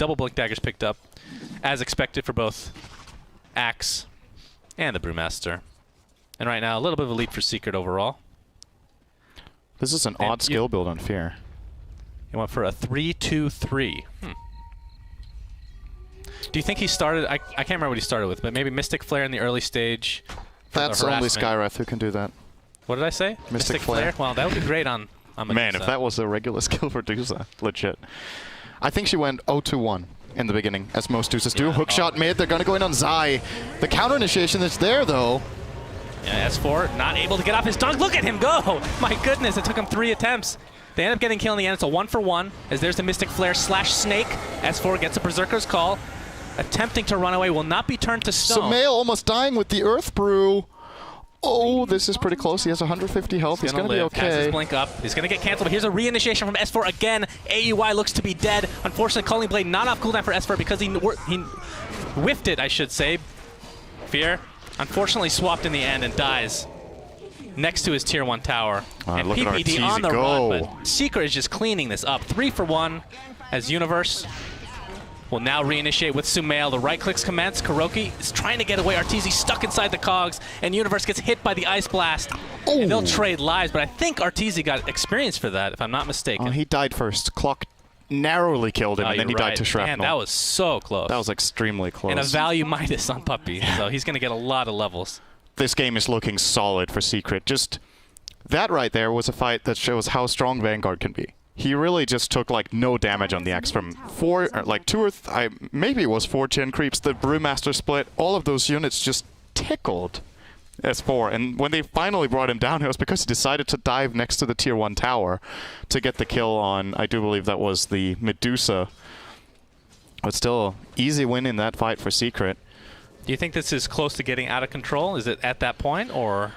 double blink daggers picked up, as expected for both Axe and the Brewmaster. And right now, a little bit of a lead for Secret overall. This is an odd skill build on Fear. He went for a 3-2-3. Do you think he started... I can't remember what he started with, but maybe Mystic Flare in the early stage? That's only Skywrath who can do that. What did I say? Mystic Flare. Well, that would be great on Medusa. Man, if that was a regular skill for Medusa, legit. I think she went 0-2-1 in the beginning, as most Dusas do. Hookshot mid, they're going to go in on Zai. The counter initiation is there, though. Yeah, S4 not able to get off his dunk. Look at him go! My goodness, it took him 3 attempts. They end up getting killed in the end. It's a 1-for-1, as there's the Mystic Flare / Snake. S4 gets a Berserker's Call. Attempting to run away, will not be turned to stone. Sumail almost dying with the Earth Brew. Oh, this is pretty close. He has 150 health. He's going to be okay. Has his blink up. He's going to get canceled, but here's a reinitiation from S4 again. AUI looks to be dead. Unfortunately, Calling Blade not off cooldown for S4 because he whiffed it, I should say. Fear, unfortunately, swapped in the end and dies next to his Tier 1 tower. And PPD on the run, but Secret is just cleaning this up. 3-for-1 as Universe will now reinitiate with Sumail. The right clicks commence. Kuroki is trying to get away. Arteezy stuck inside the cogs, and Universe gets hit by the Ice Blast. Oh. And they'll trade lives, but I think Arteezy got experience for that, if I'm not mistaken. Oh, he died first. Clock narrowly killed him, and then he died to shrapnel. Man, that was so close. That was extremely close. And a value minus on Puppey, so he's going to get a lot of levels. This game is looking solid for Secret. Just that right there was a fight that shows how strong Vanguard can be. He really just took like no damage on the Axe from maybe it was 4 Gen creeps. The Brewmaster split, all of those units just tickled S4. And when they finally brought him down, it was because he decided to dive next to the Tier 1 tower to get the kill on, I do believe that was the Medusa. But still, easy win in that fight for Secret. Do you think this is close to getting out of control? Is it at that point, or...?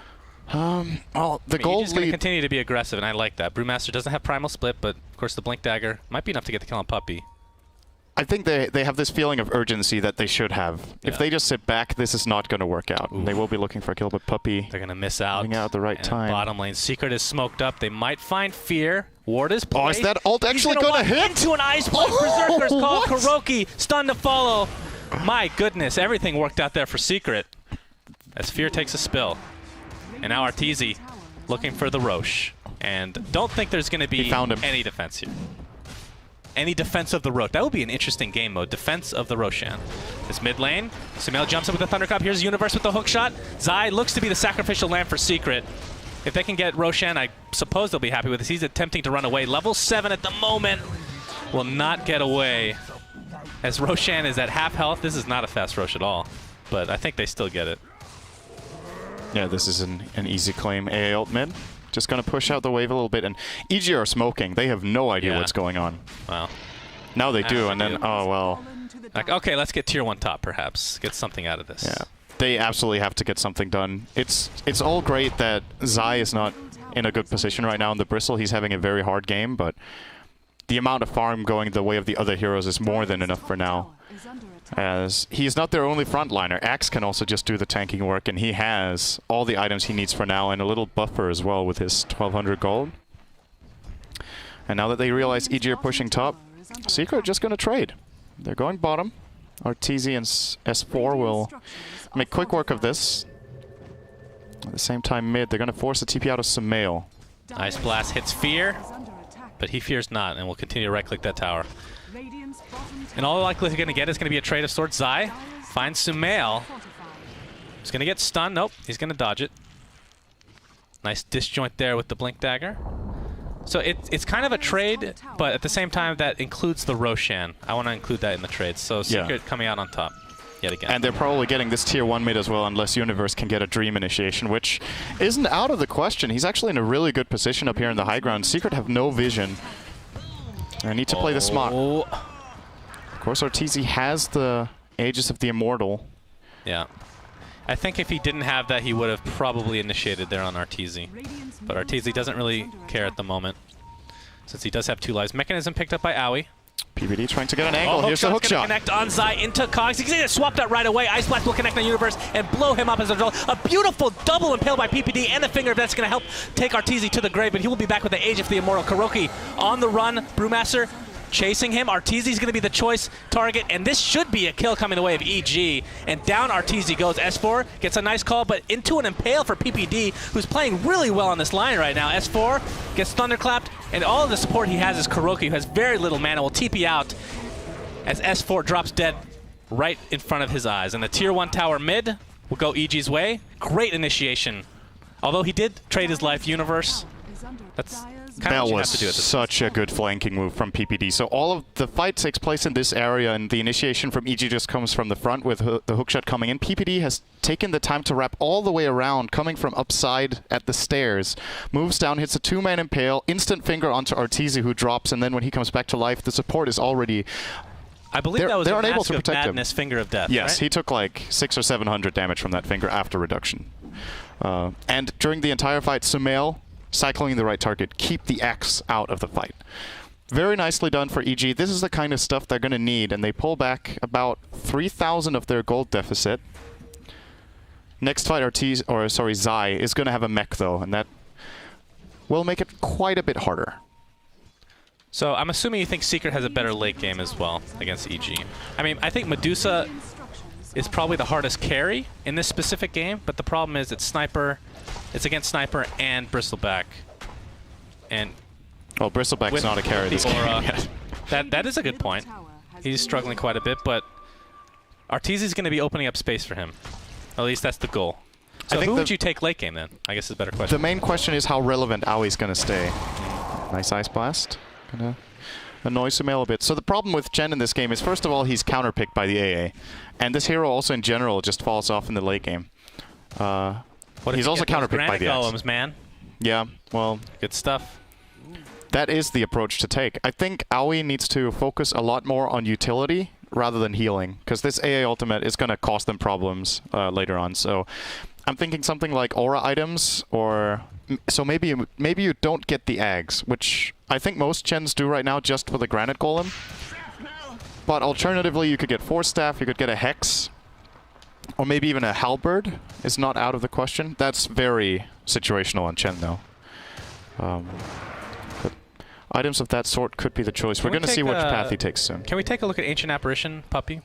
Well, the gold lead... He's going to continue to be aggressive, and I like that. Brewmaster doesn't have Primal Split, but of course the Blink Dagger might be enough to get the kill on Puppey. I think they have this feeling of urgency that they should have. Yeah. If they just sit back, this is not going to work out. They will be looking for a kill, but Puppey... They're going to miss out. Out at the right time. Bottom lane. Secret is smoked up. They might find Fear. Ward is placed. Oh, is that ult actually going to hit? Into an Ice Blast. Berserker's Call. Kuroki, stun to follow. My goodness, everything worked out there for Secret. As Fear takes a spill. And now Arteezy looking for the Roche. And don't think there's going to be any defense here. Any defense of the Roche. That would be an interesting game mode. Defense of the Roshan. This mid lane. Sumail jumps in with the Thundercup. Here's Universe with the hook shot. Zai looks to be the sacrificial lamb for Secret. If they can get Roshan, I suppose they'll be happy with this. He's attempting to run away. Level 7 at the moment. Will not get away. As Roshan is at half health. This is not a fast Roche at all. But I think they still get it. Yeah, this is an easy claim. AA ult mid. Just going to push out the wave a little bit. And EG are smoking. They have no idea what's going on. Wow. Now they do, and then, oh, well. Like, okay, let's get Tier 1 top, perhaps. Get something out of this. Yeah. They absolutely have to get something done. It's all great that Zai is not in a good position right now in the Bristle. He's having a very hard game, but the amount of farm going the way of the other heroes is more than enough for now. As he's not their only frontliner. Axe can also just do the tanking work, and he has all the items he needs for now, and a little buffer as well with his 1200 gold. And now that they realize EG are pushing top, Secret are just going to trade. They're going bottom. Arteezy and S4 will make quick work of this. At the same time, mid, they're going to force a TP out of Sumail. Ice Blast hits Fear, but he fears not, and will continue to right-click that tower. And all the likelihood he's going to get is going to be a trade of sorts. Zai finds Sumail. He's going to get stunned. Nope, he's going to dodge it. Nice disjoint there with the Blink Dagger. So it's kind of a trade, but at the same time, that includes the Roshan. I want to include that in the trade. So Secret coming out on top yet again. And they're probably getting this Tier 1 mid as well, unless Universe can get a Dream initiation, which isn't out of the question. He's actually in a really good position up here in the high ground. Secret have no vision. I need to play this smart. Of course, Arteezy has the Aegis of the Immortal. Yeah. I think if he didn't have that, he would have probably initiated there on Arteezy. But Arteezy doesn't really care at the moment, since he does have 2 lives. Mechanism picked up by Owie. PBD trying to get an angle. Here's the hook shot. Connect on Zai into Cogs. He's going to swap that right away. Ice Blast will connect on Universe and blow him up as a result. A beautiful double impale by PPD and the finger that's going to help take Arteezy to the grave, but he will be back with the Age of the Immortal. Kuroki on the run. Brewmaster chasing him. Arteezy's going to be the choice target, and this should be a kill coming the way of EG. And down Arteezy goes. S4 gets a nice call, but into an impale for PPD, who's playing really well on this line right now. S4 gets thunderclapped, and all of the support he has is KuroKy, who has very little mana, will TP out as S4 drops dead right in front of his eyes. And the tier 1 tower mid will go EG's way. Great initiation. Although he did trade his life universe, that's kind of what you have to do at this such a good flanking move from PPD. So all of the fight takes place in this area, and the initiation from EG just comes from the front with the hookshot coming in. PPD has taken the time to wrap all the way around, coming from upside at the stairs. Moves down, hits a 2-man impale, instant finger onto Arteezy, who drops, and then when he comes back to life, the support is already... I believe that was a unable to Mask of protect Madness finger of death, Yes, right? he took like 600 or 700 damage from that finger after reduction. And during the entire fight, Sumail, cycling the right target, keep the X out of the fight. Very nicely done for EG. This is the kind of stuff they're going to need, and they pull back about 3,000 of their gold deficit. Next fight, Zai is going to have a mech though, and that will make it quite a bit harder. So I'm assuming you think Secret has a better late game as well against EG. I mean, I think Medusa is probably the hardest carry in this specific game, but the problem is it's against Sniper and Bristleback. And well, Bristleback's not a carry this game yet. That is a good point. He's struggling quite a bit, but Arteezy's going to be opening up space for him. At least that's the goal. So who would you take late game then? I guess is a better question. The main question is how relevant Aui's going to stay. Nice Ice Blast. Gonna annoy Sumail a bit. So the problem with Chen in this game is, first of all, he's counterpicked by the AA. And this hero also in general just falls off in the late game. He's also counterpicked by the golems, man. Yeah, well... Good stuff. That is the approach to take. I think Aoi needs to focus a lot more on utility rather than healing, because this AA ultimate is going to cause them problems later on. So I'm thinking something like aura items, or... So maybe you don't get the Ags, which I think most Chens do right now just for the Granite Golem. But alternatively, you could get Force Staff, you could get a Hex, or maybe even a Halberd is not out of the question. That's very situational on Chen, though. But items of that sort could be the choice. We're going to see which path he takes soon. Can we take a look at Ancient Apparition, Puppy?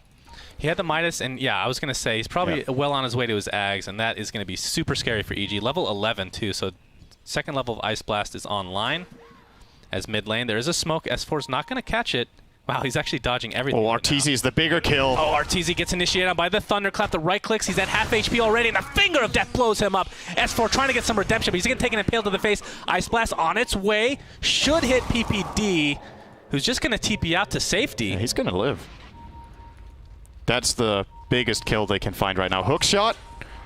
He had the Midas, and yeah, I was going to say, he's probably well on his way to his Ags, and that is going to be super scary for EG. Level 11, too, so second level of Ice Blast is online as mid lane. There is a smoke. S4's not going to catch it. Wow, he's actually dodging everything. Oh, Arteezy is the bigger kill. Oh, Arteezy gets initiated on by the Thunderclap. The right clicks. He's at half HP already, and the Finger of Death blows him up. S4 trying to get some redemption, but he's going to take an impale to the face. Ice Blast on its way. Should hit PPD, who's just going to TP out to safety. Yeah, he's going to live. That's the biggest kill they can find right now. Hook shot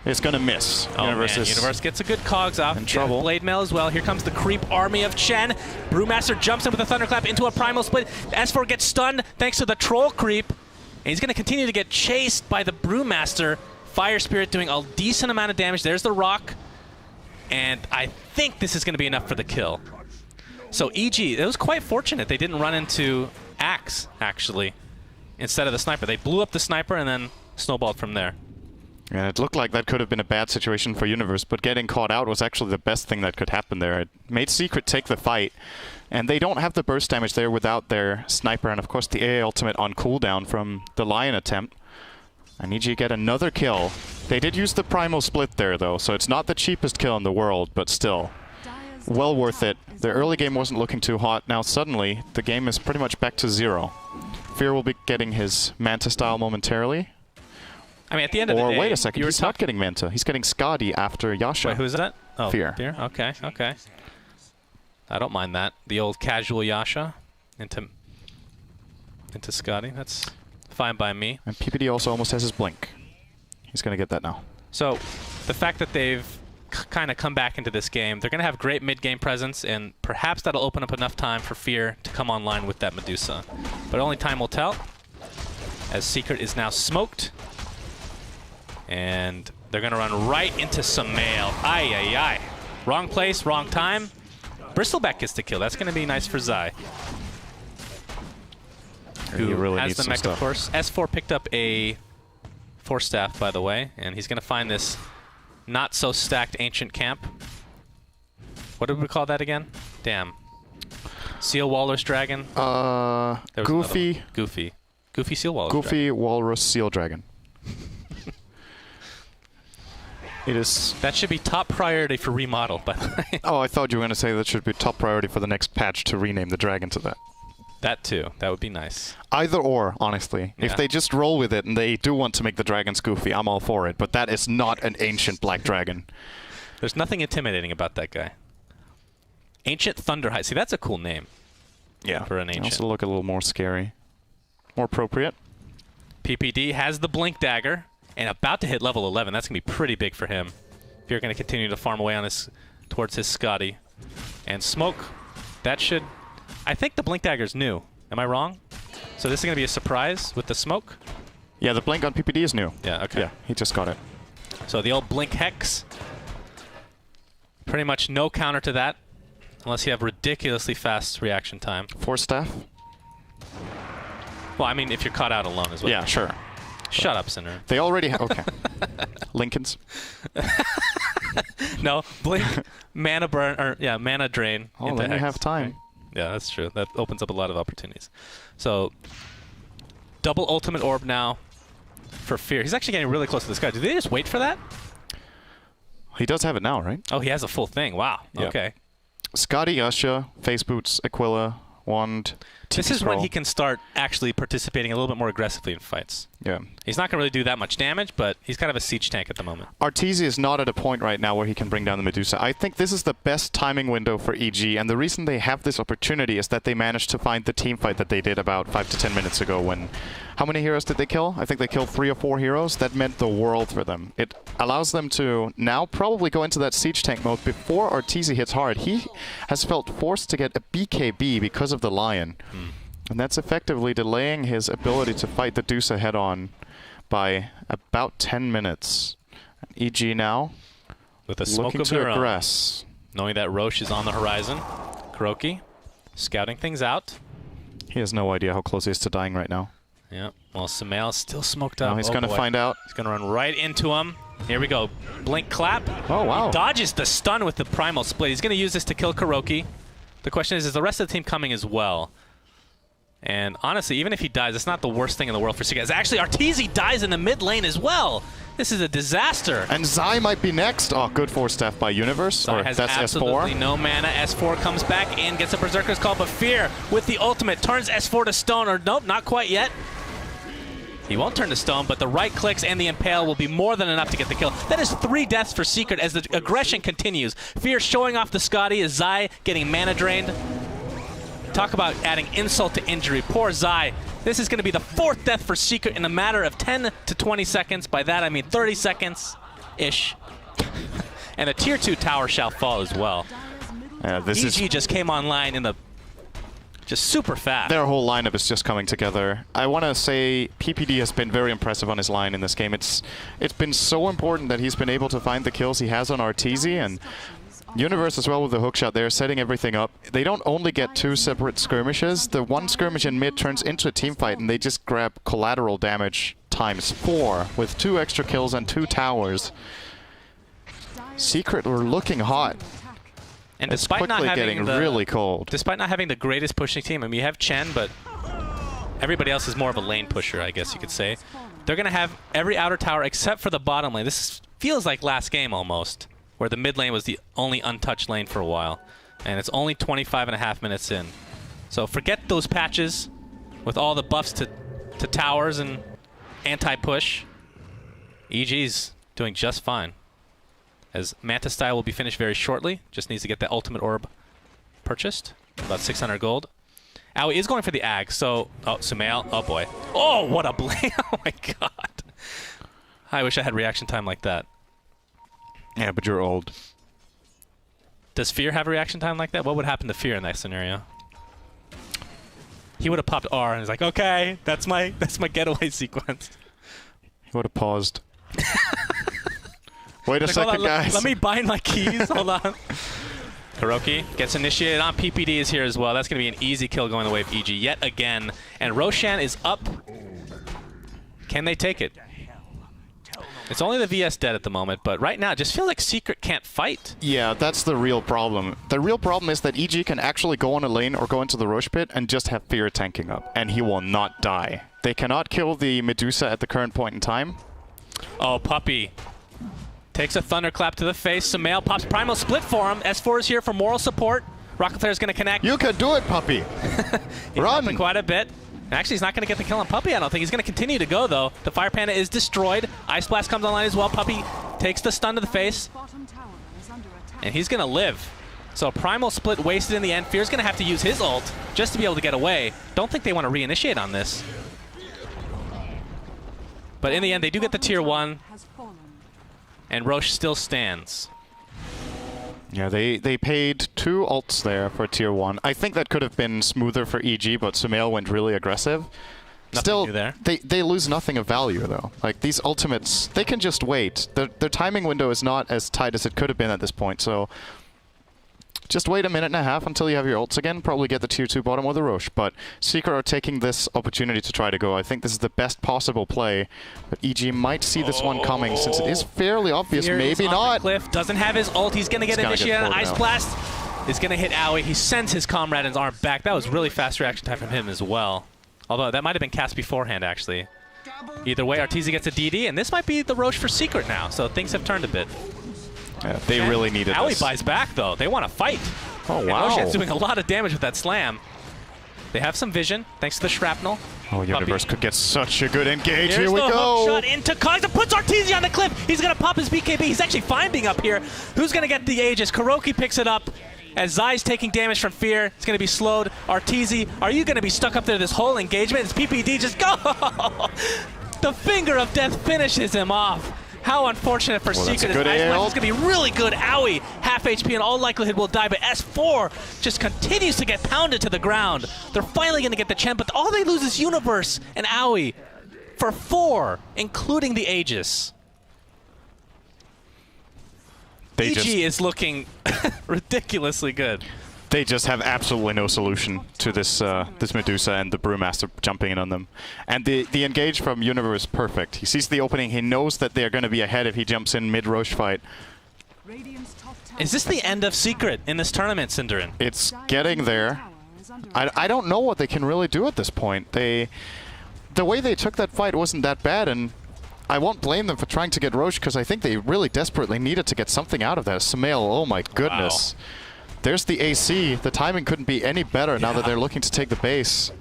is going to miss. Oh, Universe gets a good cogs off. In trouble. Blade Mail as well. Here comes the creep army of Chen. Brewmaster jumps in with a Thunderclap into a Primal Split. S4 gets stunned thanks to the Troll creep. And he's going to continue to get chased by the Brewmaster. Fire Spirit doing a decent amount of damage. There's the Rock. And I think this is going to be enough for the kill. So EG, it was quite fortunate they didn't run into Axe, actually, instead of the Sniper. They blew up the Sniper and then snowballed from there. And it looked like that could have been a bad situation for Universe, but getting caught out was actually the best thing that could happen there. It made Secret take the fight, and they don't have the burst damage there without their Sniper, and of course the AA ultimate on cooldown from the Lion attempt. I need you to get another kill. They did use the Primal Split there, though, so it's not the cheapest kill in the world, but still, well worth it. The early game wasn't looking too hot. Now suddenly, the game is pretty much back to 0. Fear will be getting his Manta style momentarily. I mean, at the end of the day... Or wait a second, he's not getting Manta. He's getting Skadi after Yasha. Wait, who's that? Oh, Fear. Fear? Okay, okay. I don't mind that. The old casual Yasha into Skadi. That's fine by me. And PPD also almost has his blink. He's going to get that now. So, the fact that they've kind of come back into this game, they're going to have great mid-game presence, and perhaps that'll open up enough time for Fear to come online with that Medusa. But only time will tell, as Secret is now smoked. And they're going to run right into Sumail. Ay, ay, ay. Wrong place, wrong time. Bristleback gets the kill. That's going to be nice for Zai. Who really has the mech, of course. S4 picked up a Force Staff, by the way, and he's going to find this not-so-stacked ancient camp. What did we call that again? Damn. Seal Walrus Dragon. Goofy. Goofy Seal Walrus. Goofy Walrus Seal Dragon. It is. That should be top priority for remodel, by the way. Oh, I thought you were going to say that should be top priority for the next patch to rename the dragon to that. That too. That would be nice. Either or, honestly. Yeah. If they just roll with it and they do want to make the dragons goofy, I'm all for it. But that is not an ancient black dragon. There's nothing intimidating about that guy. Ancient Thunderhide. See, that's a cool name. Yeah. For an ancient. Also look a little more scary. More appropriate. PPD has the Blink Dagger and about to hit level 11. That's going to be pretty big for him. If you're going to continue to farm away on his towards his Scotty. And Smoke, that should... I think the Blink Dagger's new. Am I wrong? So this is going to be a surprise with the Smoke? Yeah, the Blink on PPD is new. Yeah, okay. Yeah, he just got it. So the old Blink Hex. Pretty much no counter to that. Unless you have ridiculously fast reaction time. 4 staff? Well, I mean, if you're caught out alone as well. Yeah, sure. Shut up, Sinner. They already have... Okay. Lincolns? No, Blink, mana burn, or yeah, mana drain. Oh, then you have time. Yeah, that's true. That opens up a lot of opportunities. So, double ultimate orb now for Fear. He's actually getting really close to this guy. Do they just wait for that? He does have it now, right? Oh, he has a full thing. Wow. Yeah. Okay. Scotty, Usha, Face Boots, Aquila, Wand. This is when he can start actually participating a little bit more aggressively in fights. Yeah. He's not going to really do that much damage, but he's kind of a siege tank at the moment. Arteezy is not at a point right now where he can bring down the Medusa. I think this is the best timing window for EG, and the reason they have this opportunity is that they managed to find the team fight that they did about 5 to 10 minutes ago when... How many heroes did they kill? I think they killed 3 or 4 heroes. That meant the world for them. It allows them to now probably go into that siege tank mode before Arteezy hits hard. He has felt forced to get a BKB because of the Lion. And that's effectively delaying his ability to fight the Dusa head-on by about 10 minutes. EG now with a smoke looking of to their own. aggress. Knowing that Roche is on the horizon. Kuroki scouting things out. He has no idea how close he is to dying right now. Yeah, well, Sumail's still smoked up. Now he's going to find out. He's going to run right into him. Here we go. Blink clap. Oh, wow. He dodges the stun with the Primal Split. He's going to use this to kill Kuroki. The question is the rest of the team coming as well? And honestly, even if he dies, it's not the worst thing in the world for Sika. Actually, Arteezy dies in the mid lane as well. This is a disaster. And Zai might be next. Oh, good 4 staff by Universe. Zai or has that's absolutely S4. no mana. S4 comes back in, gets a Berserker's Call, but Fear with the ultimate turns S4 to stone. Or nope, not quite yet. He won't turn to stone, but the right clicks and the Impale will be more than enough to get the kill. That is 3 deaths for Secret as the aggression continues. Fear showing off the Scotty as Zai getting mana drained. Talk about adding insult to injury. Poor Zai. This is going to be the 4th death for Secret in a matter of 10 to 20 seconds. By that, I mean 30 seconds-ish. And the Tier 2 tower shall fall as well. EG just came online in the... just super fast. Their whole lineup is just coming together. I want to say PPD has been very impressive on his line in this game. It's been so important that he's been able to find the kills he has on Arteezy, and Universe as well with the hookshot. They're setting everything up. They don't only get 2 separate skirmishes. The one skirmish in mid turns into a team fight, and they just grab collateral damage times 4 with 2 extra kills and 2 towers. Secret were looking hot. And despite not having really cold. Despite not having the greatest pushing team, I mean, you have Chen, but everybody else is more of a lane pusher, I guess you could say. They're going to have every outer tower except for the bottom lane. This feels like last game almost, where the mid lane was the only untouched lane for a while. And it's only 25.5 minutes in. So forget those patches with all the buffs to towers and anti-push. EG's doing just fine. As Mantis Style will be finished very shortly. Just needs to get the ultimate orb purchased. About 600 gold. Aoi is going for the Ag, so... Oh, Sumail. Oh, boy. Oh, what a blade. Oh, my God. I wish I had reaction time like that. Yeah, but you're old. Does Fear have a reaction time like that? What would happen to Fear in that scenario? He would have popped R and he's like, okay, that's my getaway sequence. He would have paused. Wait a second, guys. Let me bind my keys. Hold on. Kuroki gets initiated on. PPD is here as well. That's going to be an easy kill going the way of EG yet again. And Roshan is up. Can they take it? It's only the VS dead at the moment, but right now it just feels like Secret can't fight. Yeah, that's the real problem. The real problem is that EG can actually go on a lane or go into the Roche pit and just have Fear tanking up, and he will not die. They cannot kill the Medusa at the current point in time. Oh, Puppey takes a thunderclap to the face. Sumail pops Primal Split for him. S4 is here for moral support. Rocket Flare is going to connect. You can do it, Puppey. Run. Quite a bit. Actually, he's not going to get the kill on Puppey, I don't think. He's going to continue to go, though. The Fire Panda is destroyed. Ice Blast comes online as well. Puppey takes the stun to the face. And he's going to live. So Primal Split wasted in the end. Fear's going to have to use his ult just to be able to get away. Don't think they want to reinitiate on this. But in the end, they do get the tier 1. And Roche still stands. Yeah, they paid 2 ults there for tier 1. I think that could have been smoother for EG, but Sumail went really aggressive. Still, they lose nothing of value, though. Like, these ultimates, they can just wait. Their timing window is not as tight as it could have been at this point, so just wait a minute and a half until you have your ults again, probably get the tier 2 bottom or the Roche. But Secret are taking this opportunity to try to go. I think this is the best possible play, but EG might see this one coming since it is fairly obvious. Fear maybe not. Cliff doesn't have his ult. He's going to get initiated. Ice Blast is going to hit Owie. He sends his comrade in his arm back. That was really fast reaction time from him as well. Although that might have been cast beforehand, actually. Either way, Arteezy gets a DD, and this might be the Roche for Secret now, so things have turned a bit. Yeah, they really needed Owie this. buys back, though. They want to fight. Oh, wow. And Roshan's doing a lot of damage with that slam. They have some vision, thanks to the shrapnel. Oh, Universe could get such a good engage. Here's Here we the go. Hook shot into Cogs and puts Arteezy on the cliff. He's going to pop his BKB. He's actually fine being up here. Who's going to get the Aegis? Kuroki picks it up. As Zai's taking damage from Fear, it's going to be slowed. Arteezy, are you going to be stuck up there this whole engagement? It's PPD just go! The finger of death finishes him off. How unfortunate for Secret. His Ice Blast is going to be really good. Owie, half HP in all likelihood will die, but S4 just continues to get pounded to the ground. They're finally going to get the champ, but all they lose is Universe and Owie for 4, including the Aegis. EG is looking ridiculously good. They just have absolutely no solution to this this Medusa and the Brewmaster jumping in on them. And the engage from Universe is perfect. He sees the opening. He knows that they're going to be ahead if he jumps in mid-Roche fight. Is this the end of Secret in this tournament, Cinderin? It's getting there. I don't know what they can really do at this point. The way they took that fight wasn't that bad, and I won't blame them for trying to get Roche because I think they really desperately needed to get something out of that. Sumail, oh my goodness. Wow. There's the AC. The timing couldn't be any better now that they're looking to take the base.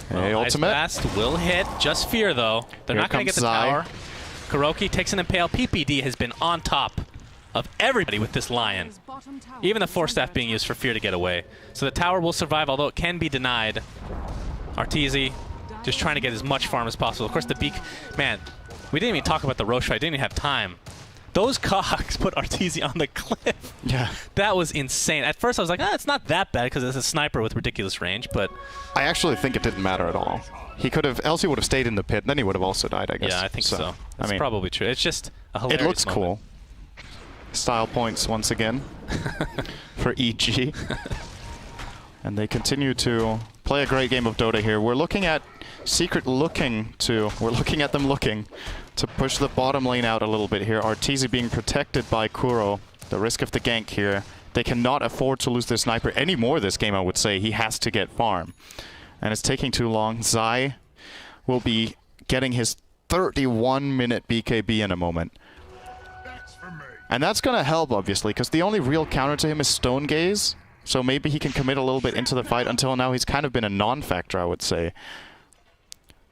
Hey, ultimate. Ice Blast will hit. Just Fear, though. They're not going to get the tower. Kuroki takes an Impale. PPD has been on top of everybody with this Lion. Even the Force Staff being used for Fear to get away. So the tower will survive, although it can be denied. Arteezy just trying to get as much farm as possible. Of course, the Beak... Man, we didn't even talk about the Roche fight. I didn't even have time. Those Cogs put Arteezy on the cliff. Yeah. That was insane. At first I was like, it's not that bad because it's a sniper with ridiculous range, but... I actually think it didn't matter at all. He could have... Else he would have stayed in the pit, and then he would have also died, I guess. Yeah, I think so. That's probably true. It's just a hilarious It looks moment. cool. Style points once again for EG. And they continue to play a great game of Dota here. We're looking at Secret looking to... We're looking at them looking to push the bottom lane out a little bit here. Arteezy being protected by Kuro. The risk of the gank here. They cannot afford to lose their sniper anymore this game, I would say. He has to get farm. And it's taking too long. Zai will be getting his 31-minute BKB in a moment. And that's going to help, obviously, because the only real counter to him is Stone Gaze. So maybe he can commit a little bit into the fight. Until now, he's kind of been a non-factor, I would say.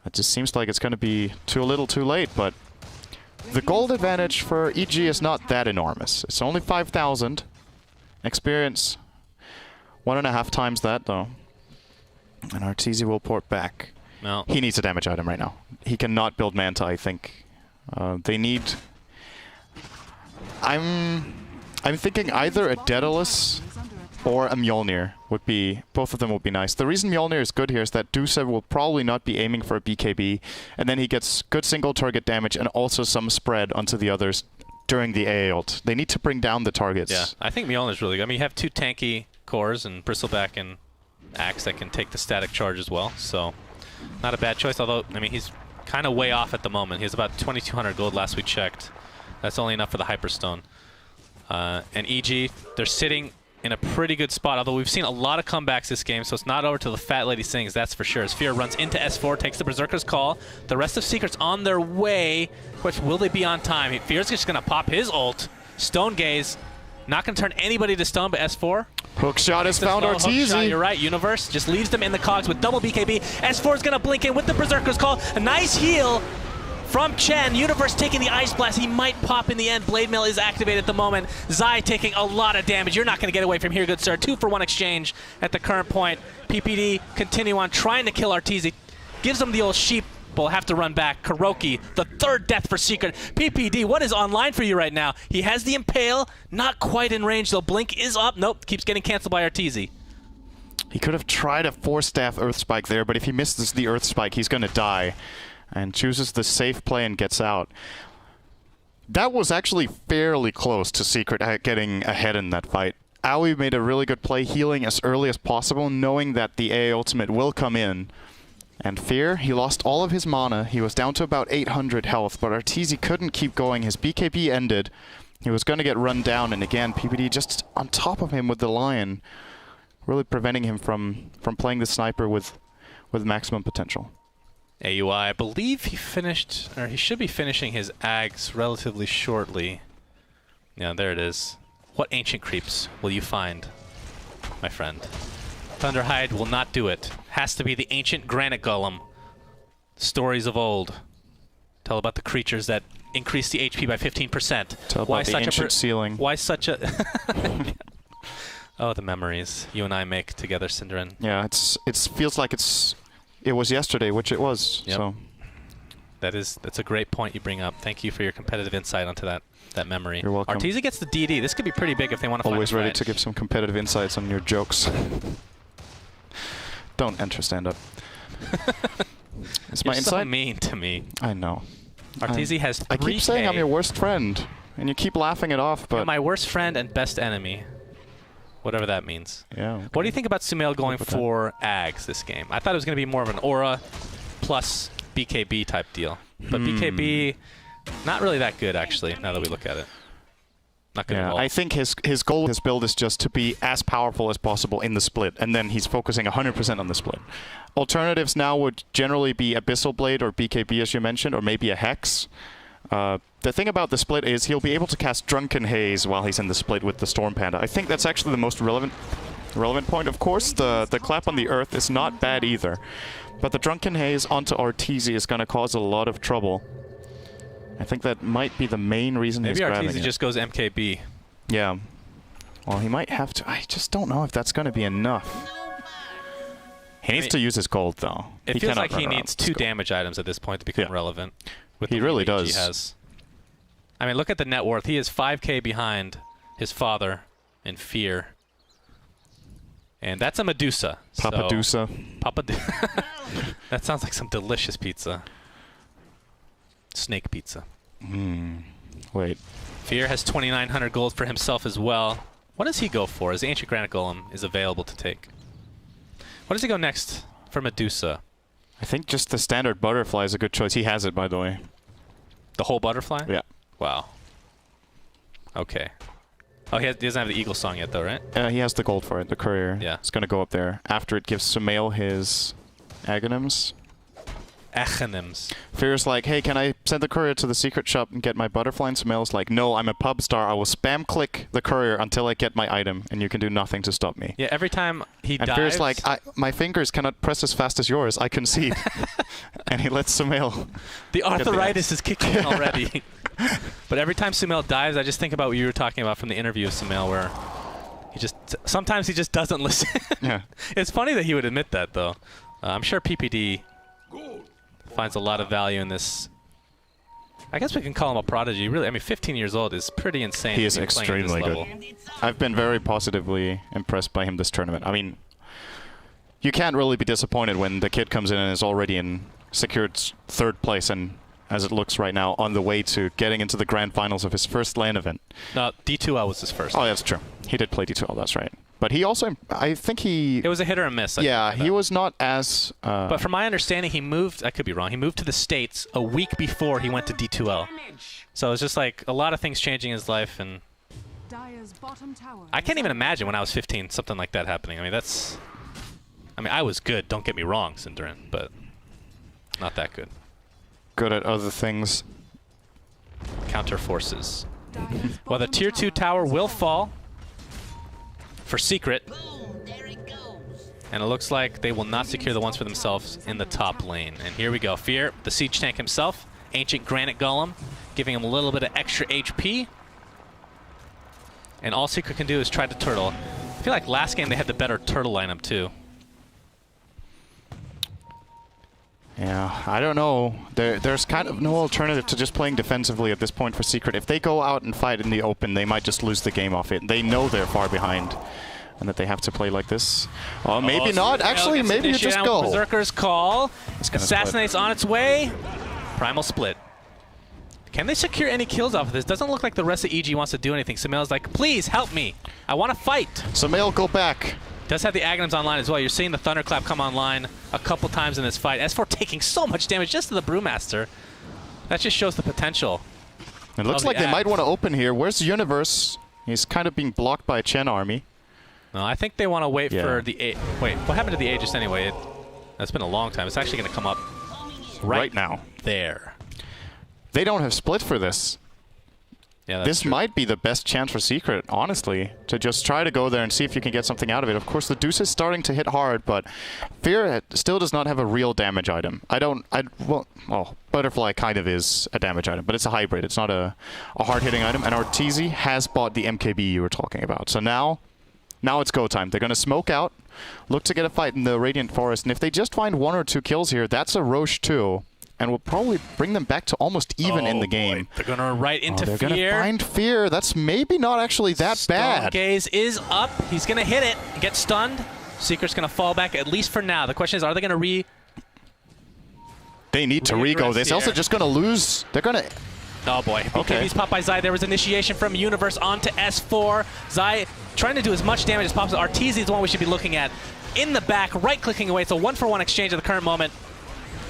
It just seems like it's going to be too little too late, but the gold advantage for EG is not that enormous. It's only 5,000. Experience 1.5 times that, though. And Arteezy will port back. No. He needs a damage item right now. He cannot build Manta, I think. They need... I'm thinking either a Daedalus or a Mjolnir would be... Both of them would be nice. The reason Mjolnir is good here is that Dusa will probably not be aiming for a BKB, and then he gets good single target damage and also some spread onto the others during the AA ult. They need to bring down the targets. Yeah, I think Mjolnir is really good. I mean, you have 2 tanky cores and Bristleback and Axe that can take the static charge as well, so not a bad choice, although, I mean, he's kind of way off at the moment. He has about 2,200 gold last we checked. That's only enough for the Hyperstone. And EG, they're sitting in a pretty good spot, although we've seen a lot of comebacks this game, so it's not over till the fat lady sings, that's for sure. As Fear runs into S4, takes the Berserker's Call. The rest of Secret's on their way. Question, will they be on time? Fear's just going to pop his ult. Stone Gaze, not going to turn anybody to stone, but S4. Hook shot has found Arteezy. You're right, Universe just leaves them in the cogs with double BKB. S4 is going to blink in with the Berserker's Call. A nice heal from Chen. Universe taking the Ice Blast. He might pop in the end. Blade Mail is activated at the moment. Zai taking a lot of damage. You're not going to get away from here, good sir. 2-for-1 exchange at the current point. PPD continue on trying to kill Arteezy. Gives him the old sheep. Will have to run back. Kuroki, the third death for Secret. PPD, what is online for you right now? He has the Impale. Not quite in range, though. Blink is up. Nope, keeps getting canceled by Arteezy. He could have tried a 4-staff Earth Spike there, but if he misses the Earth Spike, he's going to die. And chooses the safe play and gets out. That was actually fairly close to Secret getting ahead in that fight. Aoi made a really good play, healing as early as possible, knowing that the AA ultimate will come in. And Fear, he lost all of his mana. He was down to about 800 health, but Arteezy couldn't keep going. His BKB ended. He was going to get run down, and again, PPD just on top of him with the Lion, really preventing him from playing the sniper with maximum potential. AUI, I believe he finished, or he should be finishing his Ags relatively shortly. Yeah, there it is. What ancient creeps will you find, my friend? Thunderhide will not do it. Has to be the ancient granite golem. Stories of old. Tell about the creatures that increase the HP by 15%. Tell about the ancient ceiling. Why such a... Oh, the memories you and I make together, Cinderin. Yeah, it feels like it was yesterday, which it was. Yep. So that's a great point you bring up. Thank you for your competitive insight onto that memory. You're welcome. Arteezy gets the DD. This could be pretty big if they want to find a Always ready fight. to give some competitive insights on your jokes. Don't enter stand-up. It's my insight. So mean to me. I know. Arteezy has 3K. I keep saying I'm your worst friend, and you keep laughing it off, but... You're my worst friend and best enemy. Whatever that means. Yeah. Okay. What do you think about Sumail going for Ags this game? I thought it was going to be more of an Aura plus BKB type deal. But BKB, not really that good, actually, now that we look at it. Not good at all. I think his goal, his build is just to be as powerful as possible in the split, and then he's focusing 100% on the split. Alternatives now would generally be Abyssal Blade or BKB, as you mentioned, or maybe a Hex. The thing about the split is he'll be able to cast Drunken Haze while he's in the split with the Storm Panda. I think that's actually the most relevant point. Of course, the clap on the Earth is not bad either, but the Drunken Haze onto Arteezy is going to cause a lot of trouble. I think that might be the main reason he's grabbing it. Maybe Arteezy just goes MKB. Yeah. Well, he might have to. I just don't know if that's going to be enough. He needs to use his gold, though. It feels like he needs 2 damage items at this point to become relevant. He really does. He has. I mean, look at the net worth. He is 5K behind his father in Fear. And that's a Medusa. Papadusa. That sounds like some delicious pizza. Snake pizza. Wait. Fear has 2,900 gold for himself as well. What does he go for? His Ancient Granite Golem is available to take. What does he go next for Medusa? I think just the standard butterfly is a good choice. He has it, by the way. The whole butterfly? Yeah. Wow. Okay. Oh, he doesn't have the Eagle Song yet, though, right? He has the gold for it, the courier. Yeah. It's going to go up there. After it gives Sumail his Aghanims. Fear's like, hey, can I send the courier to the secret shop and get my butterfly? And Sumail's like, no, I'm a pub star. I will spam click the courier until I get my item, and you can do nothing to stop me. Yeah, every time he dives... And Fear's like, my fingers cannot press as fast as yours. I concede. And he lets Sumail... The arthritis is kicking in already. But every time Sumail dives, I just think about what you were talking about from the interview of Sumail, where sometimes he just doesn't listen. Yeah. It's funny that he would admit that, though. I'm sure PPD finds a lot of value in this. I guess we can call him a prodigy. Really, I mean, 15 years old is pretty insane. He is extremely good. I've been very positively impressed by him this tournament. I mean, you can't really be disappointed when the kid comes in and is already secured 3rd place and, as it looks right now, on the way to getting into the grand finals of his first LAN event. No, D2L was his first. Oh, that's true. He did play D2L, that's right. But he also, I think he... It was a hit or a miss. Yeah, he was not as... but from my understanding, he moved, I could be wrong, he moved to the States a week before he went to D2L. So it was just like a lot of things changing in his life, and I can't even imagine when I was 15 something like that happening. I mean, I was good, don't get me wrong, Cinderin, but not that good. Good at other things. Counter forces. Well, the tier 2 tower will fall for Secret. And it looks like they will not secure the ones for themselves in the top lane. And here we go. Fear, the siege tank himself, Ancient Granite Golem, giving him a little bit of extra HP. And all Secret can do is try to turtle. I feel like last game they had the better turtle lineup too. Yeah, I don't know. There's kind of no alternative to just playing defensively at this point for Secret. If they go out and fight in the open, they might just lose the game off it. They know they're far behind and that they have to play like this. Oh, maybe not. Actually, maybe you just go. Berserker's Call. Assassinate's on its way. Primal Split. Can they secure any kills off of this? Doesn't look like the rest of EG wants to do anything. Sumail's like, please help me. I want to fight. Sumail, go back. Does have the Aghanims online as well. You're seeing the Thunderclap come online a couple times in this fight. S4 taking so much damage just to the Brewmaster. That just shows the potential. It looks like they might want to open here. Where's Universe? He's kind of being blocked by a Chen army. No, I think they want to wait for the... Wait, what happened to the Aegis anyway? That's been a long time. It's actually going to come up right now. There. They don't have split for this. Yeah, that's this true. might be the best chance for Secret, honestly, to just try to go there and see if you can get something out of it. Of course, the Deuce is starting to hit hard, but Fear still does not have a real damage item. Well, Butterfly kind of is a damage item, but it's a hybrid. It's not a hard-hitting item. And Arteezy has bought the MKB you were talking about. So now it's go time. They're going to smoke out, look to get a fight in the Radiant Forest, and if they just find 1 or 2 kills here, that's a Roche too. And will probably bring them back to almost even in the game. Boy. They're going to right into Fear. Fear. They're going to find Fear. That's maybe not actually that bad. Stone Gaze is up. He's going to hit it. Get stunned. Secret's going to fall back, at least for now. The question is, are they going to They need to re-go this. Else they're just going to lose. They're going to... Oh boy. BKB's popped by Zai. There was initiation from Universe onto S4. Zai trying to do as much damage as possible. Arteezy is the one we should be looking at. In the back, right-clicking away. It's a 1-for-1 exchange at the current moment.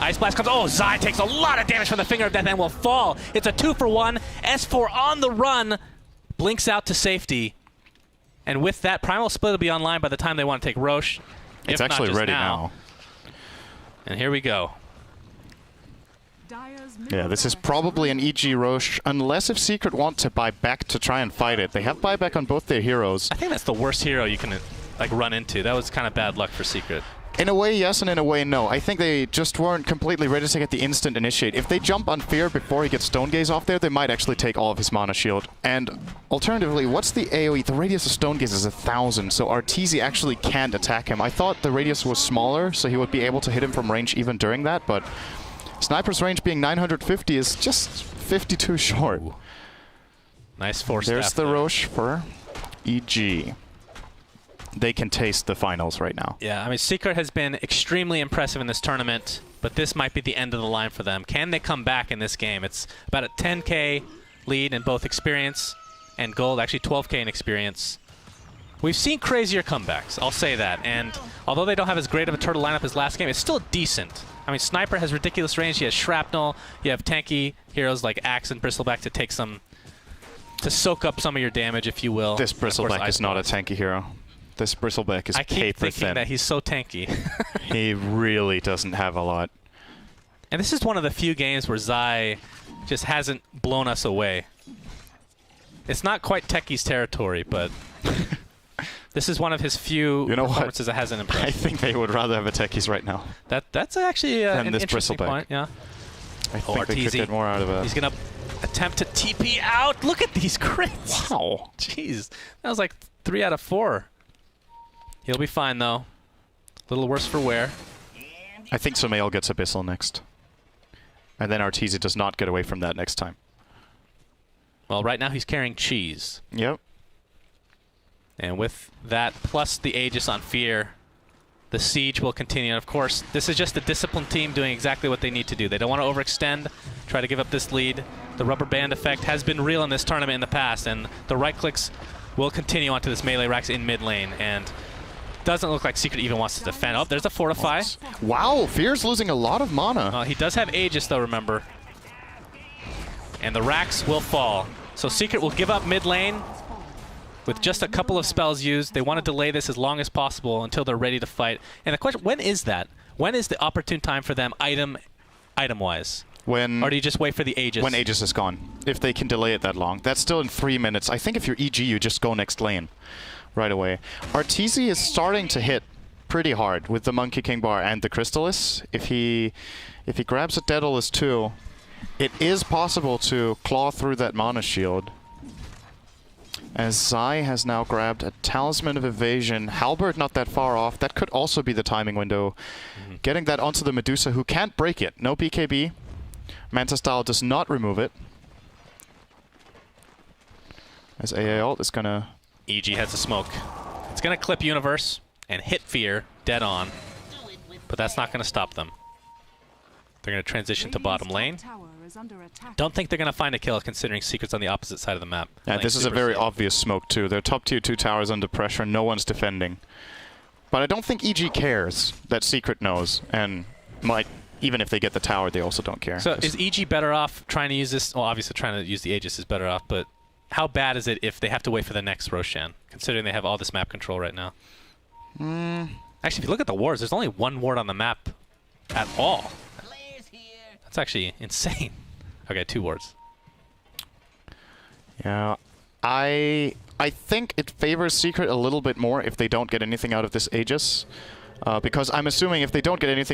Ice Blast comes. Oh, Zai takes a lot of damage from the Finger of Death and will fall. It's a 2-for-1. S4 on the run. Blinks out to safety. And with that, Primal Split will be online by the time they want to take Roche. It's actually ready now. And here we go. Yeah, this is probably an EG Roche, unless if Secret want to buy back to try and fight it. They have buyback on both their heroes. I think that's the worst hero you can run into. That was kind of bad luck for Secret. In a way, yes, and in a way, no. I think they just weren't completely ready to get the instant initiate. If they jump on Fear before he gets Stone Gaze off there, they might actually take all of his mana shield. And alternatively, what's the AoE? The radius of Stone Gaze is 1,000, so Arteezy actually can't attack him. I thought the radius was smaller, so he would be able to hit him from range even during that, but Sniper's range being 950 is just 52 short. Ooh. Nice force. There's the Roche for EG. They can taste the finals right now. Yeah, I mean, Secret has been extremely impressive in this tournament, but this might be the end of the line for them. Can they come back in this game? It's about a 10K lead in both experience and gold, actually 12K in experience. We've seen crazier comebacks, I'll say that, and although they don't have as great of a turtle lineup as last game, it's still decent. I mean, Sniper has ridiculous range, he has Shrapnel, you have tanky heroes like Axe and Bristleback to soak up some of your damage, if you will. This Bristleback is not a tanky hero. This Bristleback is paper thin. I keep thinking that he's so tanky. He really doesn't have a lot. And this is one of the few games where Zai just hasn't blown us away. It's not quite Techie's territory, but this is one of his few performances that hasn't impressed. I think they would rather have a Techies right now. That's actually an interesting Bristleback point, yeah. I think they could get more out of it. He's going to attempt to TP out. Look at these crits. Wow. Jeez. That was like 3 out of 4. He'll be fine, though. A little worse for wear. I think Sumail gets Abyssal next. And then Arteezy does not get away from that next time. Well, right now he's carrying Cheese. Yep. And with that, plus the Aegis on Fear, the siege will continue. And of course, this is just a disciplined team doing exactly what they need to do. They don't want to overextend, try to give up this lead. The rubber band effect has been real in this tournament in the past, and the right clicks will continue onto this melee Rax in mid lane, and doesn't look like Secret even wants to defend. Oh, there's a Fortify. Wow, Fear's losing a lot of mana. He does have Aegis, though, remember. And the Rax will fall. So Secret will give up mid lane with just a couple of spells used. They want to delay this as long as possible until they're ready to fight. And the question, when is that? When is the opportune time for them item-wise? When, or do you just wait for the Aegis? When Aegis is gone. If they can delay it that long. That's still in 3 minutes. I think if you're EG, you just go next lane right away. Arteezy is starting to hit pretty hard with the Monkey King Bar and the Crystallis. If he grabs a Daedalus too, it is possible to claw through that mana shield. As Zai has now grabbed a Talisman of Evasion. Halberd not that far off. That could also be the timing window. Getting that onto the Medusa, who can't break it. No BKB. Manta Style does not remove it. As AA ult is gonna... EG has a smoke. It's gonna clip Universe and hit Fear dead on. But that's not gonna stop them. They're gonna transition to bottom lane. Don't think they're going to find a kill considering Secret's on the opposite side of the map. Yeah, this is a very obvious smoke too. Their top tier 2 towers under pressure, no one's defending. But I don't think EG cares that Secret knows, and might, even if they get the tower, they also don't care. So is EG better off trying to use this? Well, obviously trying to use the Aegis is better off, but how bad is it if they have to wait for the next Roshan, considering they have all this map control right now? Actually, if you look at the wards, there's only one ward on the map at all. That's actually insane. Okay, 2 wards. Yeah, I think it favors Secret a little bit more if they don't get anything out of this Aegis. Because I'm assuming if they don't get anything